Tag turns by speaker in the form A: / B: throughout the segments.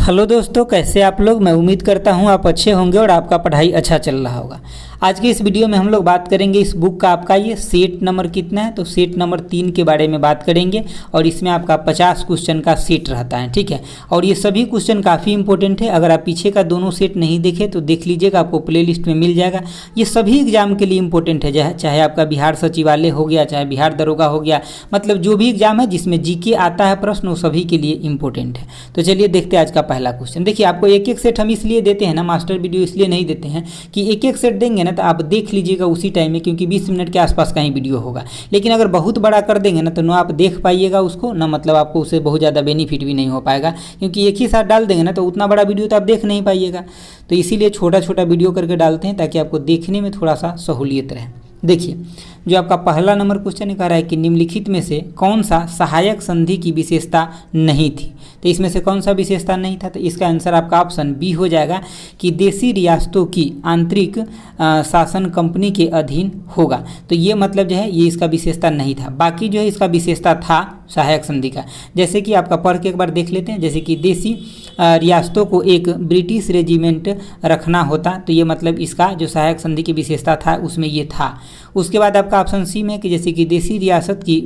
A: Hello दोस्तों, कैसे आप लोग। मैं उम्मीद करता हूं आप अच्छे होंगे और आपका पढ़ाई अच्छा चल रहा होगा। आज की इस वीडियो में हम लोग बात करेंगे इस बुक का आपका ये सेट नंबर कितना है। तो सेट नंबर 3 के बारे में बात करेंगे और इसमें आपका 50 क्वेश्चन का सेट रहता है, ठीक है। और ये सभी क्वेश्चन काफ़ी इंपॉर्टेंट है। अगर आप पीछे का दोनों सेट नहीं देखे तो देख लीजिएगा, आपको प्ले लिस्ट में मिल जाएगा। ये सभी एग्जाम के लिए इंपॉर्टेंट है, चाहे आपका बिहार सचिवालय हो गया, चाहे बिहार दरोगा हो गया, मतलब जो भी एग्जाम है जिसमें जीके आता है प्रश्न, वो सभी के लिए इंपॉर्टेंट है। तो चलिए देखते हैं आज का पहला क्वेश्चन। देखिए, आपको एक एक सेट हम इसलिए देते हैं ना, मास्टर वीडियो इसलिए नहीं देते हैं कि एक एक सेट देंगे ना तो आप देख लीजिएगा उसी टाइम में, क्योंकि 20 मिनट के आसपास का ही वीडियो होगा। लेकिन अगर बहुत बड़ा कर देंगे ना तो ना आप देख पाइएगा उसको, ना मतलब आपको उससे बहुत ज़्यादा बेनिफिट भी नहीं हो पाएगा, क्योंकि एक ही साथ डाल देंगे ना तो उतना बड़ा वीडियो तो आप देख नहीं पाइएगा। तो इसीलिए छोटा छोटा वीडियो करके डालते हैं ताकि आपको देखने में थोड़ा सा सहूलियत रहे। देखिए, जो आपका पहला नंबर क्वेश्चन कह रहा है कि निम्नलिखित में से कौन सा सहायक संधि की विशेषता नहीं थी। तो इसमें से कौन सा विशेषता नहीं था, तो इसका आंसर आपका ऑप्शन बी हो जाएगा कि देशी रियासतों की आंतरिक शासन कंपनी के अधीन होगा। तो ये मतलब जो है ये इसका विशेषता नहीं था। बाकी जो है इसका विशेषता था सहायक संधि का। जैसे कि आपका पढ़ के एक बार देख लेते हैं। जैसे कि देशी रियासतों को एक ब्रिटिश रेजिमेंट रखना होता, तो ये मतलब इसका जो सहायक संधि की विशेषता था उसमें ये था। उसके बाद आपका ऑप्शन सी में कि जैसे कि देशी रियासत की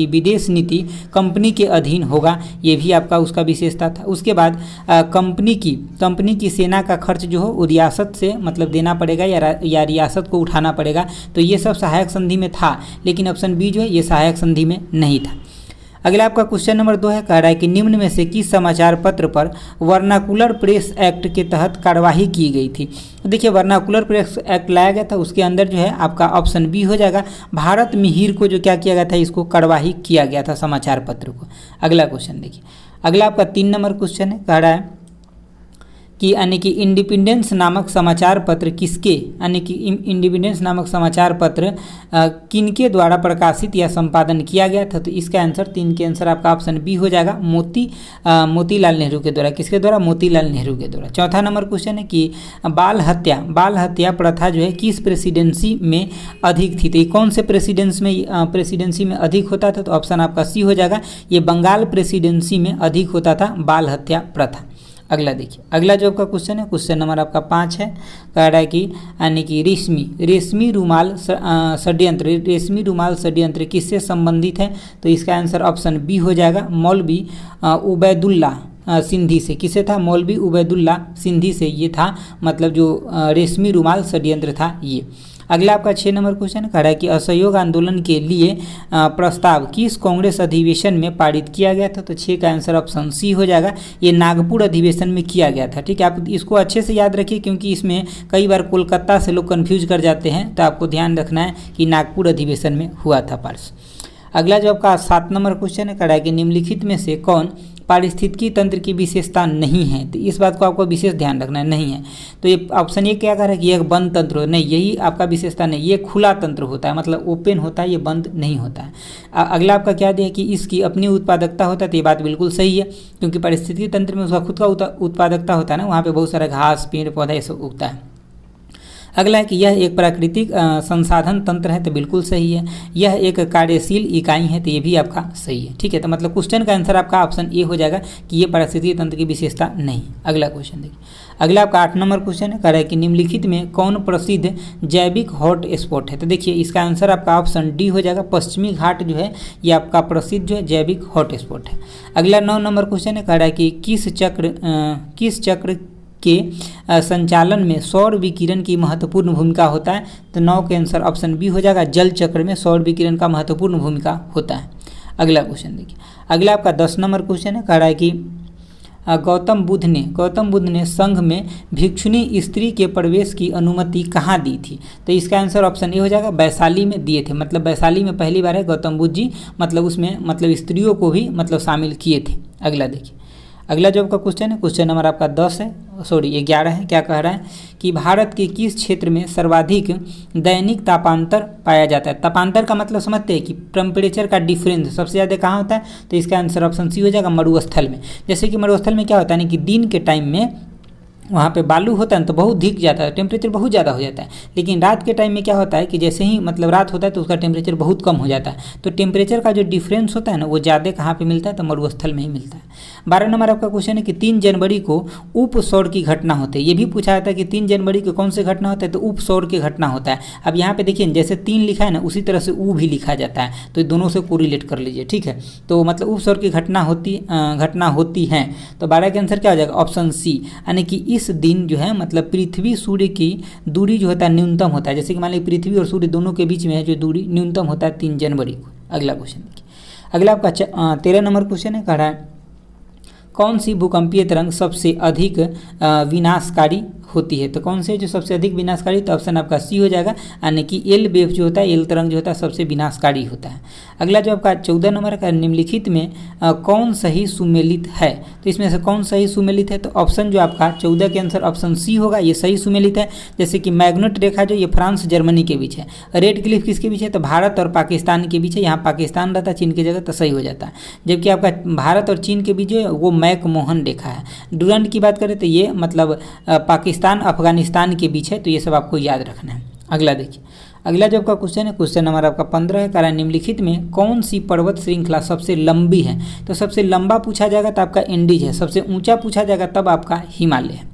A: विदेश नीति कंपनी के अधीन होगा, ये भी आपका उसका विशेषता था। उसके बाद कंपनी की सेना का खर्च जो हो वो रियासत से मतलब देना पड़ेगा या रियासत को उठाना पड़ेगा। तो ये सब सहायक संधि में था, लेकिन ऑप्शन बी जो है ये सहायक संधि में नहीं था। अगला आपका क्वेश्चन नंबर 2 है, कह रहा है कि निम्न में से किस समाचार पत्र पर वर्नाकुलर प्रेस एक्ट के तहत कार्यवाही की गई थी। देखिए, वर्नाकुलर प्रेस एक्ट लाया गया था, उसके अंदर जो है आपका ऑप्शन बी हो जाएगा भारत मिहिर को जो क्या किया गया था, इसको कार्यवाही किया गया था समाचार पत्र को। अगला क्वेश्चन देखिए, अगला आपका 3 नंबर क्वेश्चन है, कह रहा है कि यानी कि इंडिपेंडेंस नामक समाचार पत्र किसके, यानी कि इंडिपेंडेंस नामक समाचार पत्र किनके द्वारा प्रकाशित या संपादन किया गया था। तो इसका आंसर 3 के आंसर आपका ऑप्शन बी हो जाएगा मोतीलाल नेहरू के द्वारा। किसके द्वारा? मोतीलाल नेहरू के द्वारा। चौथा नंबर क्वेश्चन है कि बाल हत्या प्रथा जो है किस प्रेसिडेंसी में अधिक थी। तो ये कौन से प्रेसिडेंसी में अधिक होता था? तो ऑप्शन आपका सी हो जाएगा, ये बंगाल प्रेसिडेंसी में अधिक होता था बाल हत्या प्रथा। अगला देखिए, अगला जो आपका क्वेश्चन है, क्वेश्चन नंबर आपका 5 है, कह रहा है कि यानी कि रेशमी रुमाल षड्यंत्र किससे संबंधित है। तो इसका आंसर ऑप्शन बी हो जाएगा मौलवी उबैदुल्ला सिंधी से। किसे था? मौलवी उबैदुल्ला सिंधी से ये था, मतलब जो रेशमी रुमाल षड्यंत्र था ये। अगला आपका 6 नंबर क्वेश्चन कह रहा है कि असहयोग आंदोलन के लिए प्रस्ताव किस कांग्रेस अधिवेशन में पारित किया गया था। तो 6 का आंसर ऑप्शन सी हो जाएगा, ये नागपुर अधिवेशन में किया गया था। ठीक है, आप इसको अच्छे से याद रखिए, क्योंकि इसमें कई बार कोलकाता से लोग कन्फ्यूज कर जाते हैं, तो आपको ध्यान रखना है कि नागपुर अधिवेशन में हुआ था पास। अगला जो आपका 7 नंबर क्वेश्चन है, कह रहा है कि निम्नलिखित में से कौन पारिस्थितिकी तंत्र की विशेषता नहीं है। तो इस बात को आपको विशेष ध्यान रखना है, नहीं है। तो ये ऑप्शन ये क्या कह रहा है कि यह बंद तंत्र हो, नहीं, यही आपका विशेषता नहीं, ये खुला तंत्र होता है, मतलब ओपन होता है, ये बंद नहीं होता है। अगला आपका क्या दिया कि इसकी अपनी उत्पादकता होता है। तो ये बात बिल्कुल सही है, क्योंकि पारिस्थितिकी तंत्र में उसका खुद का उत्पादकता होता है ना, वहाँ पर बहुत सारा घास पेड़ पौधा ये सब उगता है। अगला है कि यह एक प्राकृतिक संसाधन तंत्र है। तो बिल्कुल सही है। यह एक कार्यशील इकाई है। तो ये भी आपका सही है। ठीक है, तो मतलब क्वेश्चन का आंसर आपका ऑप्शन ए हो जाएगा कि ये पारिस्थितिकी तंत्र की विशेषता नहीं। अगला क्वेश्चन देखिए, अगला आपका 8 नंबर क्वेश्चन है, कह रहा है कि निम्नलिखित में कौन प्रसिद्ध जैविक हॉट स्पॉट है। तो देखिए, इसका आंसर आपका ऑप्शन डी हो जाएगा, पश्चिमी घाट जो है ये आपका प्रसिद्ध जो है जैविक हॉट स्पॉट है। अगला 9 नंबर क्वेश्चन है, कह रहा है कि किस चक्र के संचालन में सौर विकिरण की महत्वपूर्ण भूमिका होता है। तो 9 के आंसर ऑप्शन बी हो जाएगा, जल चक्र में सौर विकिरण का महत्वपूर्ण भूमिका होता है। अगला क्वेश्चन देखिए, अगला आपका 10 नंबर क्वेश्चन है, कह रहा है कि गौतम बुद्ध ने संघ में भिक्षुणी स्त्री के प्रवेश की अनुमति कहाँ दी थी। तो इसका आंसर ऑप्शन ए हो जाएगा, वैशाली में दिए थे। मतलब वैशाली में पहली बार है गौतम बुद्ध जी मतलब उसमें मतलब स्त्रियों को भी मतलब शामिल किए थे। अगला देखिए, अगला जो आपका क्वेश्चन है, क्वेश्चन नंबर आपका 11 है, क्या कह रहा है कि भारत के किस क्षेत्र में सर्वाधिक दैनिक तापांतर पाया जाता है। तापांतर का मतलब समझते हैं कि टेम्परेचर का डिफरेंस सबसे ज़्यादा कहाँ होता है। तो इसका आंसर ऑप्शन सी हो जाएगा, मरुस्थल में। जैसे कि मरुस्थल में क्या होता है ना कि दिन के टाइम में वहाँ पे बालू होता है तो बहुत धिक जाता है, टेम्परेचर बहुत ज़्यादा हो जाता है। लेकिन रात के टाइम में क्या होता है कि जैसे ही मतलब रात होता है तो उसका टेम्परेचर बहुत कम हो जाता है। तो टेम्परेचर का जो डिफरेंस होता है ना वो ज़्यादा कहाँ पे मिलता है, तो मरुस्थल में ही मिलता है। 12 नंबर आपका क्वेश्चन है कि 3 जनवरी को उप सौर की घटना होती है। ये भी पूछा जाता है कि 3 जनवरी को कौन सी घटना होता है, तो उप सौर की घटना होता है। अब यहाँ पे देखिए जैसे 3 लिखा है ना उसी तरह से ऊ भी लिखा जाता है, तो दोनों से कोरिलेट कर लीजिए, ठीक है। तो मतलब उप सौर की घटना होती है। तो 12 का आंसर क्या हो जाएगा, ऑप्शन सी, यानी कि इस दिन जो है मतलब पृथ्वी सूर्य की दूरी जो होता है न्यूनतम होता है। जैसे कि मान लीजिए पृथ्वी और सूर्य दोनों के बीच में है जो दूरी न्यूनतम होता है 3 जनवरी को। अगला क्वेश्चन देखिए, अगला आपका 13 नंबर क्वेश्चन है, कह रहा है कौन सी भूकंपीय तरंग सबसे अधिक विनाशकारी होती है। तो कौन से जो सबसे अधिक विनाशकारी, तो ऑप्शन आपका सी हो जाएगा, यानी कि एल वेव जो होता है, एल तरंग जो होता है सबसे विनाशकारी होता है। अगला जो आपका 14 नंबर का निम्नलिखित में कौन सही सुमेलित है। तो इसमें से कौन सही सुमेलित है, तो ऑप्शन जो आपका 14 के आंसर ऑप्शन सी होगा, ये सही सुमेलित है। जैसे कि मैग्नेट रेखा जो ये फ्रांस जर्मनी के बीच है, रेड क्लिफ किसके बीच है, तो भारत और पाकिस्तान के बीच है। यहाँ पाकिस्तान रहता है चीन की जगह, तो सही हो जाता है। जबकि आपका भारत और चीन के बीच जो है वो मैकमोहन रेखा है। डुरंड की बात करें तो ये मतलब पाकिस्तान अफगानिस्तान के बीच है, तो ये सब आपको याद रखना है। अगला देखिए, अगला जो आपका क्वेश्चन है, क्वेश्चन नंबर आपका 15 है, कारण निम्नलिखित में कौन सी पर्वत श्रृंखला सबसे लंबी है। तो सबसे लंबा पूछा जाएगा तो आपका एंडीज है, सबसे ऊंचा पूछा जाएगा तब आपका हिमालय है।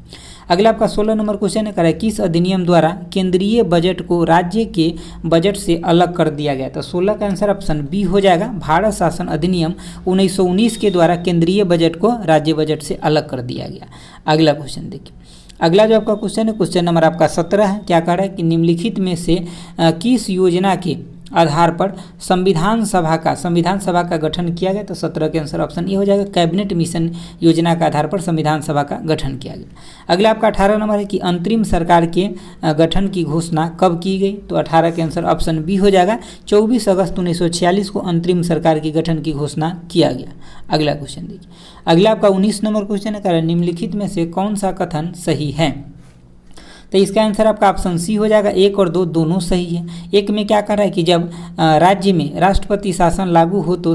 A: अगला आपका 16 नंबर क्वेश्चन है, कह रहा है किस अधिनियम द्वारा केंद्रीय बजट को राज्य के बजट से अलग कर दिया गया। तो 16 का आंसर ऑप्शन बी हो जाएगा, भारत शासन अधिनियम 1919 के द्वारा केंद्रीय बजट को राज्य बजट से अलग कर दिया गया। अगला क्वेश्चन देखिए, अगला जो आपका क्वेश्चन है, क्वेश्चन नंबर आपका 17 है, क्या कह रहा है कि निम्नलिखित में से किस योजना के आधार पर संविधान सभा का गठन किया गया। तो 17 के आंसर ऑप्शन ए हो जाएगा, कैबिनेट मिशन योजना के आधार पर संविधान सभा का गठन किया गया। अगला आपका 18 नंबर है कि अंतरिम सरकार के गठन की घोषणा कब की गई। तो 18 के आंसर ऑप्शन बी हो जाएगा, 24 अगस्त 1946 को अंतरिम सरकार के गठन की घोषणा किया गया। अगला क्वेश्चन देखिए, अगला आपका 19 नंबर क्वेश्चन है, कारण निम्नलिखित में से कौन सा कथन सही है। तो इसका आंसर आपका ऑप्शन सी हो जाएगा, 1 और 2 दोनों सही है। एक में क्या कर रहा है कि जब राज्य में राष्ट्रपति शासन लागू हो तो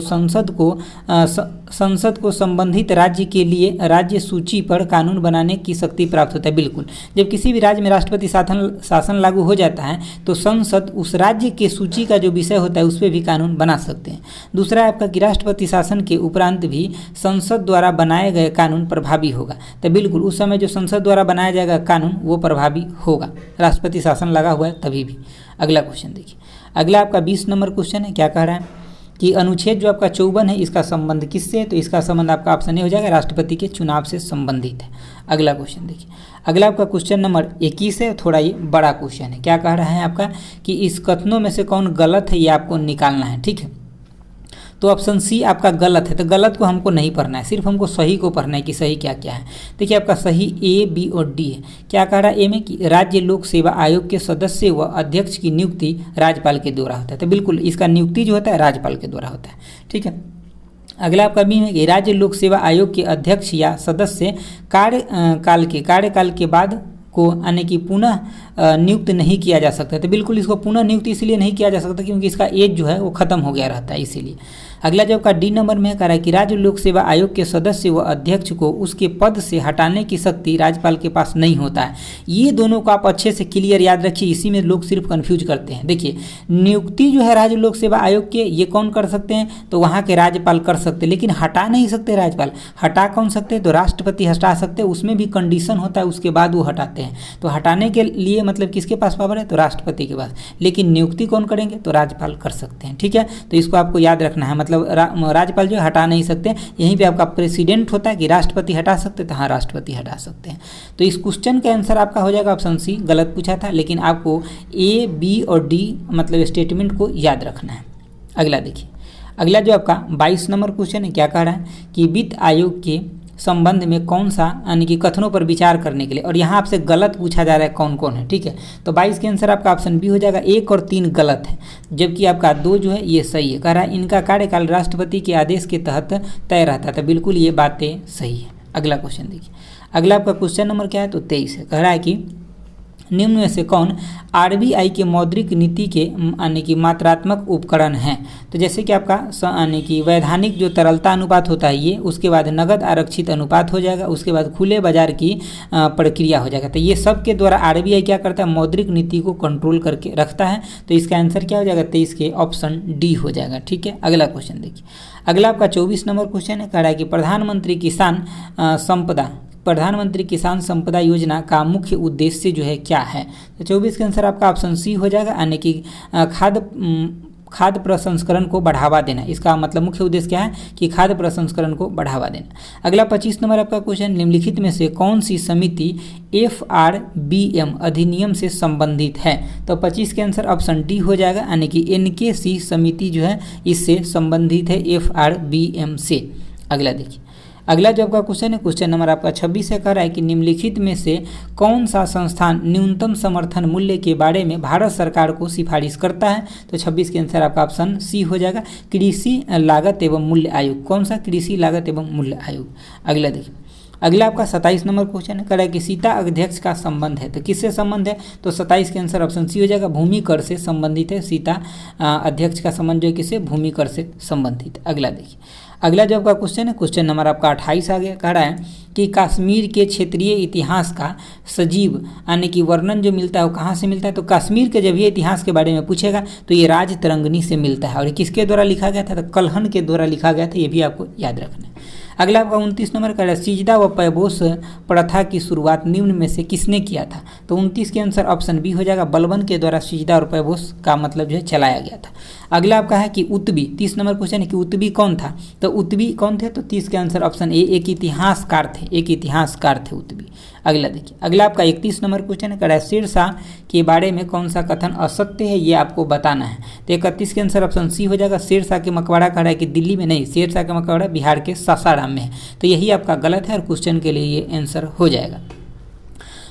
A: संसद को संबंधित राज्य के लिए राज्य सूची पर कानून बनाने की शक्ति प्राप्त होता है। बिल्कुल, जब किसी भी राज्य में राष्ट्रपति शासन लागू हो जाता है तो संसद उस राज्य के सूची का जो विषय होता है उस पर भी कानून बना सकते हैं। दूसरा है आपका कि राष्ट्रपति शासन के उपरांत भी संसद द्वारा बनाए गए कानून प्रभावी होगा। तो बिल्कुल उस समय जो संसद द्वारा बनाया जाएगा कानून वो प्रभावी होगा, राष्ट्रपति शासन लगा हुआ है तभी भी। अगला क्वेश्चन देखिए, अगला आपका 20 नंबर क्वेश्चन है, क्या कह रहा है कि अनुच्छेद जो आपका 54 है इसका संबंध किससे। तो इसका संबंध आपका ऑप्शन ए हो जाएगा, राष्ट्रपति के चुनाव से संबंधित है। अगला क्वेश्चन देखिए, अगला आपका क्वेश्चन नंबर 21 है, थोड़ा ये बड़ा क्वेश्चन है। क्या कह रहा है आपका कि इस कथनों में से कौन गलत है ये आपको निकालना है, ठीक है। तो ऑप्शन सी आपका गलत है। तो गलत को हमको नहीं पढ़ना है, सिर्फ हमको सही को पढ़ना है कि सही क्या क्या है। देखिए आपका सही ए, बी और डी है। क्या कह रहा है ए में कि राज्य लोक सेवा आयोग के सदस्य व अध्यक्ष की नियुक्ति राज्यपाल के द्वारा होता है। तो बिल्कुल इसका नियुक्ति जो होता है राज्यपाल के द्वारा होता है, ठीक है। अगला आपका बी में कि राज्य लोक सेवा आयोग के अध्यक्ष या सदस्य कार्यकाल के बाद को यानी कि पुनः नियुक्त नहीं किया जा सकता। तो बिल्कुल इसको पुनः नियुक्त इसलिए नहीं किया जा सकता क्योंकि इसका एज जो है वो खत्म हो गया रहता है, इसीलिए। अगला जो आपका डी नंबर में कह रहा है कि राज्य लोक सेवा आयोग के सदस्य व अध्यक्ष को उसके पद से हटाने की शक्ति राज्यपाल के पास नहीं होता है। ये दोनों को आप अच्छे से क्लियर याद रखिए, इसी में लोग सिर्फ कंफ्यूज करते हैं। देखिए नियुक्ति जो है राज्य लोक सेवा आयोग के ये कौन कर सकते हैं, तो वहाँ के राज्यपाल कर सकते हैं, लेकिन हटा नहीं सकते राज्यपाल। हटा कौन सकते हैं, तो राष्ट्रपति हटा सकते हैं, उसमें भी कंडीशन होता है, उसके बाद वो हटाते हैं। तो हटाने के लिए मतलब किसके पास पावर है, तो राष्ट्रपति के पास, लेकिन नियुक्ति कौन करेंगे, तो राज्यपाल कर सकते हैं, ठीक है। तो इसको आपको याद रखना है, मतलब राज्यपाल जो हटा नहीं सकते। यहीं पे आपका प्रेसिडेंट होता है कि राष्ट्रपति हटा सकते, तो हाँ राष्ट्रपति हटा सकते हैं। तो इस क्वेश्चन का आंसर आपका हो जाएगा ऑप्शन सी, गलत पूछा था, लेकिन आपको ए, बी और डी मतलब स्टेटमेंट को याद रखना है। अगला देखिए, अगला जो आपका 22 नंबर क्वेश्चन है, क्या कह रहा है कि वित्त आयोग के संबंध में कौन सा यानी कि कथनों पर विचार करने के लिए, और यहाँ आपसे गलत पूछा जा रहा है कौन कौन है, ठीक है। तो 22 के आंसर आपका ऑप्शन बी हो जाएगा, 1 और 3 गलत है, जबकि आपका 2 जो है ये सही है। कह रहा है इनका कार्यकाल राष्ट्रपति के आदेश के तहत तय रहता था, बिल्कुल ये बातें सही है। अगला क्वेश्चन देखिए, अगला आपका क्वेश्चन नंबर क्या है, तो 23 है। कह रहा है कि निम्न में से कौन आरबीआई के मौद्रिक नीति के यानी कि मात्रात्मक उपकरण हैं? तो जैसे कि आपका यानी कि वैधानिक जो तरलता अनुपात होता है ये, उसके बाद नगद आरक्षित अनुपात हो जाएगा, उसके बाद खुले बाजार की प्रक्रिया हो जाएगा। तो ये सब के द्वारा आरबीआई क्या करता है, मौद्रिक नीति को कंट्रोल करके रखता है। तो इसका आंसर क्या हो जाएगा, 23 के ऑप्शन डी हो जाएगा। ठीक है, अगला क्वेश्चन देखिए। अगला आपका 24 नंबर क्वेश्चन है, कह रहा है कि प्रधानमंत्री किसान संपदा योजना का मुख्य उद्देश्य जो है क्या है? तो 24 का आंसर आपका ऑप्शन सी हो जाएगा, यानी कि खाद्य प्रसंस्करण को बढ़ावा देना। इसका मतलब मुख्य उद्देश्य क्या है कि खाद्य प्रसंस्करण को बढ़ावा देना। अगला 25 नंबर आपका क्वेश्चन, निम्नलिखित में से कौन सी समिति FRBM अधिनियम से संबंधित है? तो 25 के आंसर ऑप्शन डी हो जाएगा, यानी कि NKC समिति जो है इससे संबंधित है, FRBM से। अगला देखिए, अगला जो आपका क्वेश्चन है, क्वेश्चन नंबर आपका 26 से कह रहा है कि निम्नलिखित में से कौन सा संस्थान न्यूनतम समर्थन मूल्य के बारे में भारत सरकार को सिफारिश करता है? तो 26 के आंसर आपका ऑप्शन सी हो जाएगा, कृषि लागत एवं मूल्य आयोग। कौन सा? कृषि लागत एवं मूल्य आयोग। अगला देखिए, अगला आपका 27 नंबर क्वेश्चन है, कह रहा है कि सीता अध्यक्ष का संबंध है। तो किससे संबंध है? तो 27 के आंसर ऑप्शन सी हो जाएगा, भूमि कर से संबंधित है। सीता अध्यक्ष का संबंध जो है किससे? भूमि कर से संबंधित। अगला देखिए, अगला जो आपका क्वेश्चन है, क्वेश्चन नंबर आपका 28 आ गया। कह रहा है कि कश्मीर के क्षेत्रीय इतिहास का सजीव यानी कि वर्णन जो मिलता है वो कहाँ से मिलता है? तो कश्मीर के जब ये इतिहास के बारे में पूछेगा तो ये राजतरंगिणी से मिलता है। और ये किसके द्वारा लिखा गया था? तो कल्हण के द्वारा लिखा गया था, ये भी आपको याद रखना है। अगला आपका 29 नंबर का सिजदा व पैबोस प्रथा की शुरुआत निम्न में से किसने किया था? तो 29 के आंसर ऑप्शन बी हो जाएगा, बलबन के द्वारा सिजदा और पैबोस का मतलब जो है चलाया गया था। अगला आपका है कि उतबी, 30 नंबर क्वेश्चन है कि उतबी कौन था? तो उतबी कौन थे? तो 30 के आंसर ऑप्शन ए, एक इतिहासकार थे उतबी। अगला देखिए, अगला आपका 31 नंबर क्वेश्चन है, कह रहा है शेरशाह के बारे में कौन सा कथन असत्य है, ये आपको बताना है। तो 31 के आंसर ऑप्शन सी हो जाएगा, शेरशाह के मकबरा कह रहा है कि दिल्ली में नहीं, शेरशाह का मकबरा बिहार के सासाराम में है। तो यही आपका गलत है और क्वेश्चन के लिए ये आंसर हो जाएगा।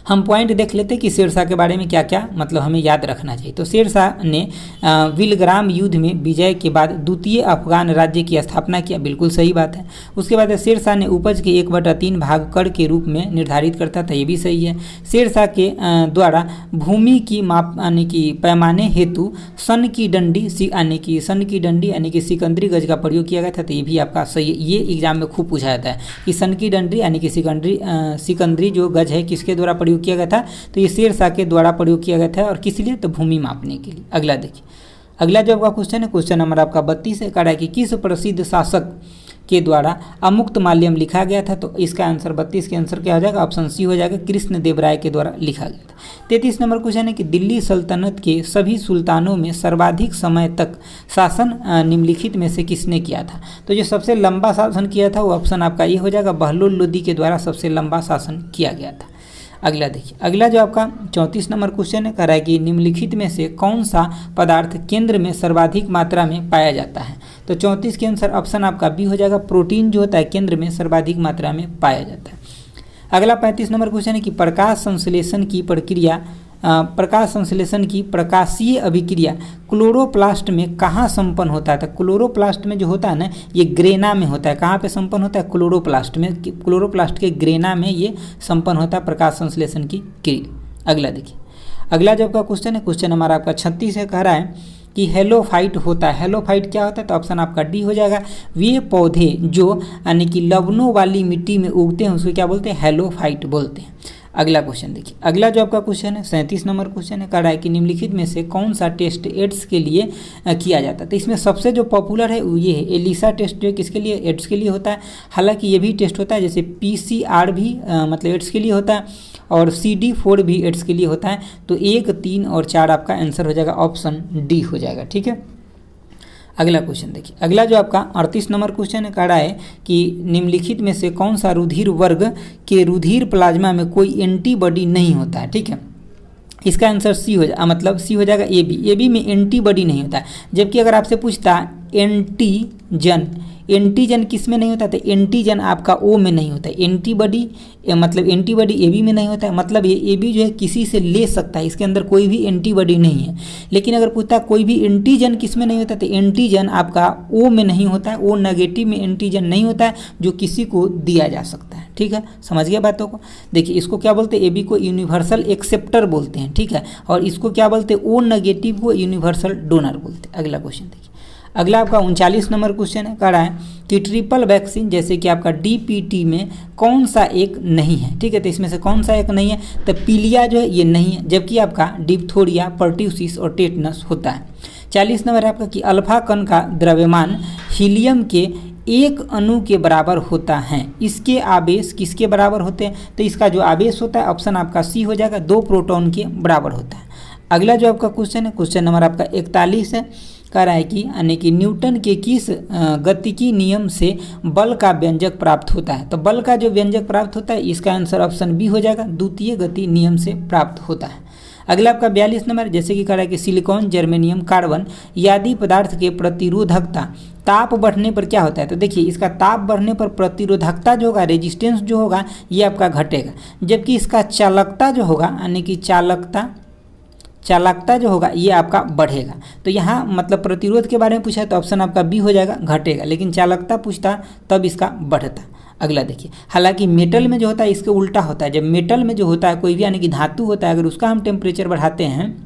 A: हम पॉइंट देख लेते हैं कि शेरशाह के बारे में क्या क्या मतलब हमें याद रखना चाहिए। तो शेरशाह ने विलग्राम युद्ध में विजय के बाद द्वितीय अफगान राज्य की स्थापना किया, बिल्कुल सही बात है। उसके बाद शेरशाह ने उपज के 1/3 भाग कर के रूप में निर्धारित करता था, ये भी सही है। शेरशाह के द्वारा भूमि की माप यानी कि पैमाने हेतु सन की डंडी यानी कि सिकंदरी गज का प्रयोग किया गया था, तो ये भी आपका सही है। ये एग्जाम में खूब पूछा जाता है कि सन की डंडी यानी कि सिकंदरी जो गज है किसके द्वारा प्रयोग किया गया था? तो ये शेरशाह के द्वारा प्रयोग किया गया था, और किस लिए? तो भूमि मापने के लिए। अगला देखिए, अगला जो आपका क्वेश्चन है, क्वेश्चन नंबर आपका 32 है, कह रहा है कि किस प्रसिद्ध शासक के द्वारा अमुक्त माल्यम लिखा गया था? तो इसका आंसर 32 के आंसर क्या हो जाएगा? ऑप्शन सी हो जाएगा, कृष्ण देव राय के द्वारा लिखा गया था। 33 नंबर क्वेश्चन है कि दिल्ली सल्तनत के सभी सुल्तानों में सर्वाधिक समय तक शासन निम्नलिखित में से किसने किया था? तो जो सबसे लंबा शासन किया था वो ऑप्शन आपका ये हो जाएगा, बहलोल लोदी के द्वारा सबसे लंबा शासन किया गया था। अगला देखिए, अगला जो आपका 34 नंबर क्वेश्चन है, कह रहा है कि निम्नलिखित में से कौन सा पदार्थ केंद्र में सर्वाधिक मात्रा में पाया जाता है? तो 34 के आंसर ऑप्शन आपका बी हो जाएगा, प्रोटीन जो होता है केंद्र में सर्वाधिक मात्रा में पाया जाता है। अगला 35 नंबर क्वेश्चन है कि प्रकाश संश्लेषण की प्रकाशीय अभिक्रिया क्लोरोप्लास्ट में कहाँ संपन्न होता है? तो क्लोरोप्लास्ट में जो होता है ना, ये ग्रेना में होता है। कहाँ पे संपन्न होता है? क्लोरोप्लास्ट में। क्लोरोप्लास्ट के ग्रेना में ये संपन्न होता है प्रकाश संश्लेषण की क्रिया। अगला देखिए, अगला जो आपका क्वेश्चन है, क्वेश्चन हमारा आपका 36 है, कह रहा है कि हेलोफाइट होता है। हेलोफाइट क्या होता है? तो ऑप्शन आपका डी हो जाएगा, वे पौधे जो यानी कि लवणों वाली मिट्टी में उगते हैं उसको क्या बोलते हैं? हेलोफाइट बोलते हैं। अगला क्वेश्चन देखिए, अगला जो आपका क्वेश्चन है 37 नंबर क्वेश्चन है, कह रहा है कि निम्नलिखित में से कौन सा टेस्ट एड्स के लिए किया जाता है? तो इसमें सबसे जो पॉपुलर है वो ये है, एलिसा टेस्ट जो है किसके लिए? एड्स के लिए होता है। हालांकि ये भी टेस्ट होता है, जैसे PCR भी मतलब एड्स के लिए होता है, और CD4 भी एड्स के लिए होता है। तो 1, 3 और 4 आपका आंसर हो जाएगा, ऑप्शन डी हो जाएगा। ठीक है, अगला क्वेश्चन देखिए, अगला जो आपका 38 नंबर क्वेश्चन है, कह रहा है कि निम्नलिखित में से कौन सा रुधिर वर्ग के रुधिर प्लाज्मा में कोई एंटीबॉडी नहीं होता है? ठीक है, इसका आंसर सी हो जाएगा, मतलब सी हो जाएगा AB। AB में एंटीबॉडी नहीं होता है। जबकि अगर आपसे पूछता एंटीजन एंटीजन किस में नहीं होता है, तो एंटीजन आपका ओ में नहीं होता है, एंटीबॉडी मतलब एंटीबॉडी एबी में नहीं होता है, मतलब ये एबी जो है किसी से ले सकता है, इसके अंदर कोई भी एंटीबॉडी नहीं है। लेकिन अगर पूछता है कोई भी एंटीजन किस में नहीं होता, तो एंटीजन आपका ओ में नहीं होता है, ओ नेगेटिव में एंटीजन नहीं होता है जो किसी को दिया जा सकता है। ठीक है, समझ गया बातों को। देखिए इसको क्या बोलते हैं, एबी को यूनिवर्सल एक्सेप्टर बोलते हैं। ठीक है, और इसको क्या बोलते हैं, ओ नेगेटिव को यूनिवर्सल डोनर बोलते हैं। अगला क्वेश्चन देखिए, अगला आपका 39 नंबर क्वेश्चन है, कह रहा है कि ट्रिपल वैक्सीन जैसे कि आपका डीपीटी में कौन सा एक नहीं है। ठीक है, तो इसमें से कौन सा एक नहीं है, तो पीलिया जो है ये नहीं है, जबकि आपका डिप्थोरिया, पर्ट्यूसिस और टेटनस होता है। 40 नंबर है आपका कि अल्फा कण का द्रव्यमान हीलियम के एक अणु के बराबर होता है, इसके आवेश किसके बराबर होते हैं, तो इसका जो आवेश होता है ऑप्शन आपका सी हो जाएगा, 2 प्रोटॉन के बराबर होता है। अगला जो आपका क्वेश्चन है, क्वेश्चन नंबर आपका 41 है, कह रहा है कि यानी कि न्यूटन के किस गतिकी नियम से बल का व्यंजक प्राप्त होता है, तो बल का जो व्यंजक प्राप्त होता है इसका आंसर ऑप्शन बी हो जाएगा, द्वितीय गति नियम से प्राप्त होता है। अगला आपका 42 नंबर, जैसे कि कह रहा है कि सिलिकॉन, जर्मेनियम, कार्बन आदि पदार्थ के प्रतिरोधकता ताप बढ़ने पर क्या होता है, तो देखिए इसका ताप बढ़ने पर प्रतिरोधकता जो होगा, रेजिस्टेंस जो होगा ये आपका घटेगा, जबकि इसका चालकता जो होगा यानी कि चालकता जो होगा ये आपका बढ़ेगा। तो यहाँ मतलब प्रतिरोध के बारे में पूछा है तो ऑप्शन आपका बी हो जाएगा, घटेगा, लेकिन चालकता पूछता तब इसका बढ़ता। अगला देखिए, हालांकि मेटल में जो होता है इसके उल्टा होता है, जब मेटल में जो होता है कोई भी यानी कि धातु होता है, अगर उसका हम टेम्परेचर बढ़ाते हैं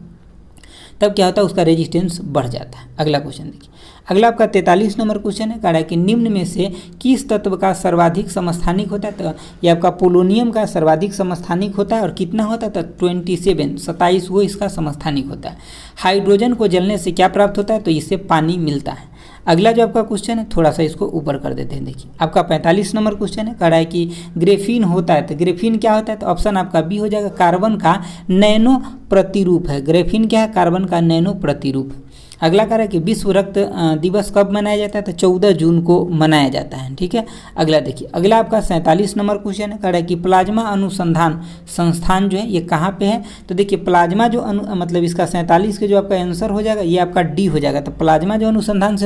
A: तब क्या होता है, उसका रेजिस्टेंस बढ़ जाता है। अगला क्वेश्चन देखिए, अगला आपका 43 नंबर क्वेश्चन है, कह रहा है कि निम्न में से किस तत्व का सर्वाधिक समस्थानिक होता है, तो ये आपका पोलोनियम का सर्वाधिक समस्थानिक होता है और कितना होता है, तो 27 वो इसका समस्थानिक होता है। हाइड्रोजन को जलने से क्या प्राप्त होता है, तो इससे पानी मिलता है। अगला जो आपका क्वेश्चन है थोड़ा सा इसको ऊपर कर देते हैं, देखिए आपका 45 नंबर क्वेश्चन है, कह रहा है कि ग्रेफीन होता है, तो ग्रेफीन क्या होता है, तो ऑप्शन आपका बी हो जाएगा, कार्बन का नैनो प्रतिरूप है। ग्रेफीन क्या है, कार्बन का नैनो प्रतिरूप। अगला कह रहा है कि विश्व रक्त दिवस कब मनाया जाता है, तो 14 जून को मनाया जाता है। ठीक है, अगला देखिए, अगला आपका 47 नंबर क्वेश्चन है, कह रहा है कि प्लाज्मा अनुसंधान संस्थान जो है ये कहाँ पे है, तो देखिए प्लाज्मा जो मतलब इसका 47 के जो आपका आंसर हो जाएगा ये आपका डी हो जाएगा। तो प्लाज्मा जो अनुसंधान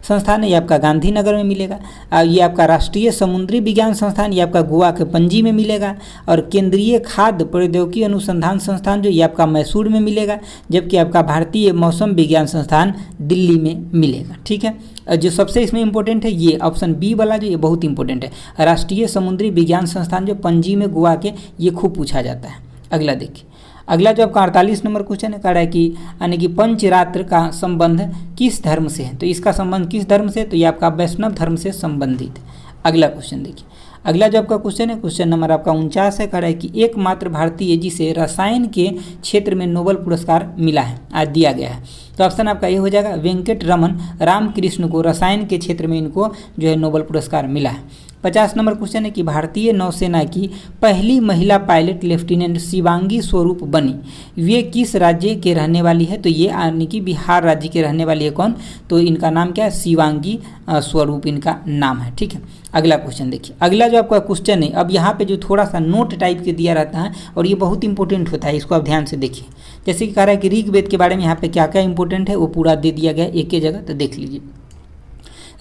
A: संस्थान है ये आपका गांधीनगर में मिलेगा। ये आपका राष्ट्रीय समुद्री विज्ञान संस्थान ये आपका गोवा के पणजी में मिलेगा, और केंद्रीय खाद्य प्रौद्योगिकी अनुसंधान संस्थान जो ये आपका मैसूर में मिलेगा, जबकि आपका भारतीय मौसम विज्ञान संस्थान दिल्ली में मिलेगा। ठीक है, जो सबसे इसमें इंपॉर्टेंट है ये ऑप्शन बी वाला जो ये बहुत इंपॉर्टेंट है, राष्ट्रीय समुद्री विज्ञान संस्थान जो पणजी में गोवा के, ये खूब पूछा जाता है। अगला देखिए, अगला जो आपका 48 नंबर क्वेश्चन है, कह रहा है कि यानी कि पंचरात्र का संबंध किस धर्म से है, तो इसका संबंध किस धर्म से, तो ये आपका वैष्णव धर्म से संबंधित है। अगला क्वेश्चन देखिए, अगला जो आपका क्वेश्चन है, क्वेश्चन नंबर आपका 49 है, कह रहा है कि एकमात्र भारतीय जिसे रसायन के क्षेत्र में नोबेल पुरस्कार मिला है, आज दिया गया है, तो ऑप्शन आपका ये हो जाएगा, वेंकट रमन रामकृष्ण को रसायन के क्षेत्र में इनको जो है नोबेल पुरस्कार मिला है। 50 नंबर क्वेश्चन है कि भारतीय नौसेना की पहली महिला पायलट लेफ्टिनेंट शिवांगी स्वरूप बनी, वे किस राज्य के रहने वाली है, तो ये यानी कि बिहार राज्य के रहने वाली है। कौन, तो इनका नाम क्या है, शिवांगी स्वरूप इनका नाम है। ठीक है, अगला क्वेश्चन देखिए, अगला जो आपका क्वेश्चन है, अब यहाँ पे जो थोड़ा सा नोट टाइप के दिया रहता है और ये बहुत इंपॉर्टेंट होता है, इसको आप ध्यान से देखिए। जैसे कि कह रहा है कि ऋग्वेद के बारे में यहाँ पे क्या क्या इंपॉर्टेंट है वो पूरा दे दिया गया एक ही जगह, तो देख लीजिए।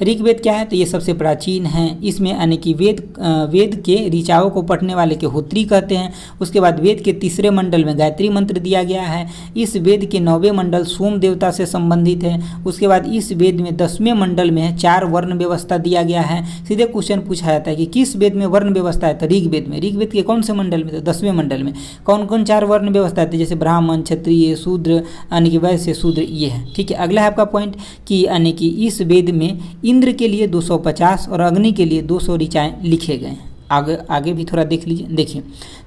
A: ऋग्वेद क्या है, तो ये सबसे प्राचीन है, इसमें यानी कि वेद के ऋचाओं को पढ़ने वाले के होत्री कहते हैं। उसके बाद वेद के तीसरे मंडल में गायत्री मंत्र दिया गया है। इस वेद के 9वें मंडल सोम देवता से संबंधित है। उसके बाद इस वेद में 10वें मंडल में 4 वर्ण व्यवस्था दिया गया है। सीधे क्वेश्चन पूछा जाता है कि किस वेद में वर्ण व्यवस्था है, तो ऋग्वेद में। ऋग्वेद के कौन से मंडल में, तो 10वें मंडल में। कौन कौन 4 वर्ण व्यवस्था है, जैसे ब्राह्मण, क्षत्रिय, शूद्र यानी कि वैश्य, शूद्र, ये है। ठीक है, अगला है आपका पॉइंट कि यानी कि इस वेद में इंद्र के लिए 250 और अग्नि के लिए 200 ऋचाएँ लिखे गए हैं। आगे भी थोड़ा देख लीजिए। देखिए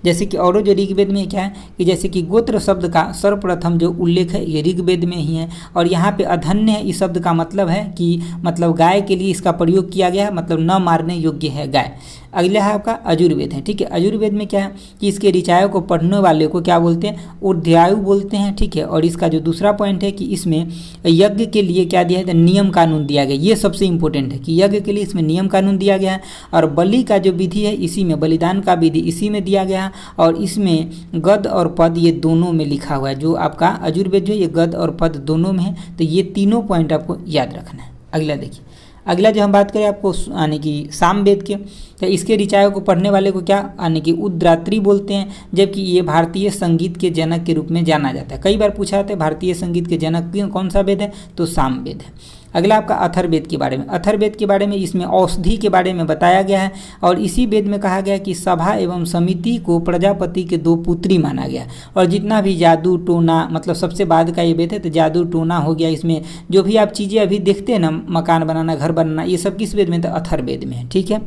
A: जैसे कि और जो ऋग्वेद में क्या है कि जैसे कि गोत्र शब्द का सर्वप्रथम जो उल्लेख है ये ऋग्वेद में ही है, और यहाँ पे अधन्य है, इस शब्द का मतलब है कि मतलब गाय के लिए इसका प्रयोग किया गया है, मतलब न मारने योग्य है गाय। अगला है आपका अजुर्वेद है। ठीक है, अजुर्वेद में क्या है कि इसके ऋचायों को पढ़ने वाले को क्या बोलते हैं, ऊर्ध्यायु बोलते हैं। ठीक है, और इसका जो दूसरा पॉइंट है कि इसमें यज्ञ के लिए क्या दिया है, नियम कानून दिया गया। ये सबसे इंपॉर्टेंट है कि यज्ञ के लिए इसमें नियम कानून दिया गया है, और बलि का जो विधि है इसी में, बलिदान का विधि इसी में दिया गया है, और इसमें गद और पद ये दोनों में लिखा हुआ है। जो आपका अजुर्वेद जो ये गद और पद दोनों में है, तो ये तीनों पॉइंट आपको याद रखना है। अगला देखिए, अगला जो हम बात करें आपको यानी कि सामवेद के, तो इसके ऋचाओं को पढ़ने वाले को क्या यानी कि उद्रात्री बोलते हैं, जबकि ये भारतीय संगीत के जनक के रूप में जाना जाता है। कई बार पूछा जाता है भारतीय संगीत के जनक कौन सा वेद है, तो सामवेद है। अगला आपका अथर्ववेद के बारे में, अथर्ववेद के बारे में इसमें औषधि के बारे में बताया गया है और इसी वेद में कहा गया कि सभा एवं समिति को प्रजापति के 2 पुत्री माना गया। और जितना भी जादू टोना, मतलब सबसे बाद का ये वेद है, तो जादू टोना हो गया, इसमें जो भी आप चीज़ें अभी देखते हैं ना, मकान बनाना, घर बनाना, ये सब किस वेद में, तो अथर्ववेद में है। ठीक है,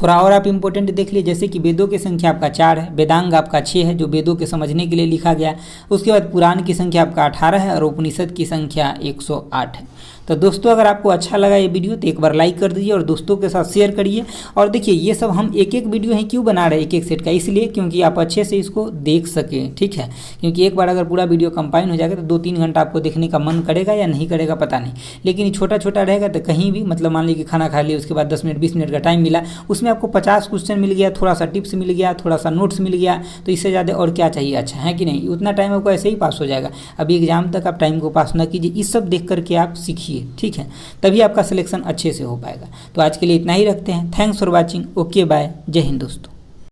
A: थोड़ा और आप इंपॉर्टेंट देख लिए, जैसे कि वेदों की संख्या आपका 4 है, वेदांग आपका 6 है जो वेदों के समझने के लिए लिखा गया। उसके बाद पुराण की संख्या आपका 18 है और उपनिषद की संख्या 108 है। तो दोस्तों अगर आपको अच्छा लगा ये वीडियो तो एक बार लाइक कर दीजिए और दोस्तों के साथ शेयर करिए। और देखिए ये सब हम एक एक वीडियो ही क्यों बना रहे हैं, एक एक सेट का, इसलिए क्योंकि आप अच्छे से इसको देख सकें। ठीक है, क्योंकि एक बार अगर पूरा वीडियो कंपाइन हो जाएगा तो 2-3 घंटा आपको देखने का मन करेगा या नहीं करेगा पता नहीं, लेकिन ये छोटा छोटा रहेगा तो कहीं भी, मतलब मान लीजिए कि खाना खा लिया, उसके बाद 10 मिनट 20 मिनट का टाइम मिला, उसमें आपको 50 क्वेश्चन मिल गया, थोड़ा सा टिप्स मिल गया, थोड़ा सा नोट्स मिल गया, तो इससे ज़्यादा और क्या चाहिए। अच्छा है कि नहीं, उतना टाइम आपको ऐसे ही पास हो जाएगा। अभी एग्जाम तक आप टाइम को पास न कीजिए, इस सब देख करके आप सीखिए। ठीक है, तभी आपका सिलेक्शन अच्छे से हो पाएगा। तो आज के लिए इतना ही रखते हैं। Thanks for watching. Okay bye, जय हिंद दोस्तों।